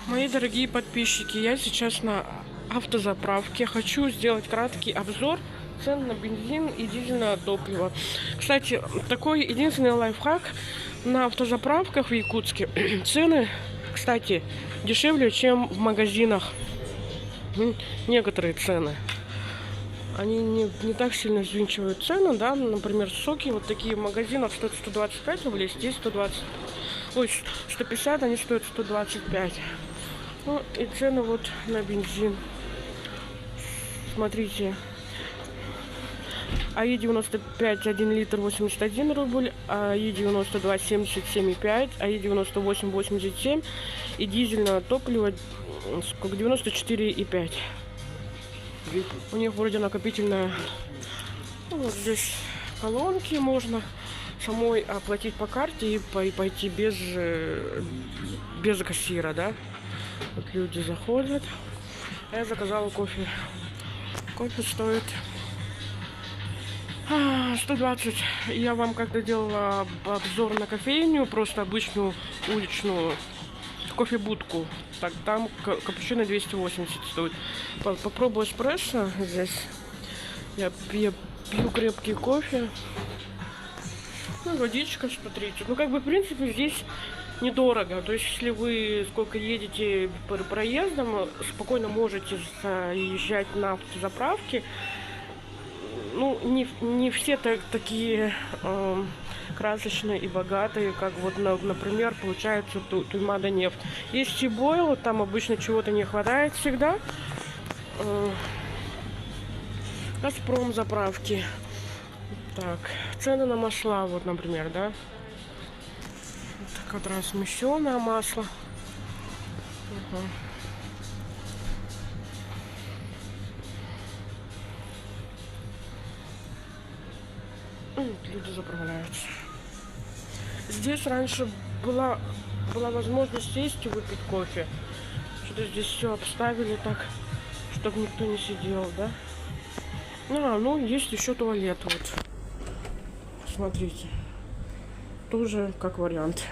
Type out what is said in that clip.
Мои дорогие подписчики, я сейчас на автозаправке. Хочу сделать краткий обзор цен на бензин и дизельное топливо. Кстати, такой единственный лайфхак. На автозаправках в Якутске цены, кстати, дешевле, чем в магазинах. Некоторые цены. Они не так сильно взвинчивают цену, да. Например, соки вот такие в магазинах стоят 125 рублей, здесь 120. Ой, 150, они стоят 125. Ну и цены вот на бензин. Смотрите. АИ-95 1 литр 81 рубль, АИ-92 77,5, АИ-98 87 и дизельное топливо сколько 94,5. У них вроде накопительная. Ну, вот здесь колонки, можно самой оплатить по карте и пойти без кассира, да. Вот люди заходят. Я заказала кофе. Кофе стоит 120. Я вам когда делала обзор на кофейню, просто обычную уличную кофебудку, так там капучино 280 стоит. Попробую эспрессо здесь. Я пью крепкий кофе. Ну, водичка, смотрите. Ну, как бы, в принципе, здесь недорого. То есть, если вы сколько едете проездом, спокойно можете заезжать на автозаправки. Ну, не все такие красочные и богатые, как вот, например, получается Туймада нефть. Есть Чебойл, там обычно чего-то не хватает всегда. Газпром заправки. Так, цены на масла, вот, например, да. Так вот, размещенное масло. Люди заправляются. Здесь раньше была возможность сесть и выпить кофе. Что-то здесь все обставили так, чтобы никто не сидел, да. Ну, есть еще туалет, вот. Смотрите. Тоже как вариант.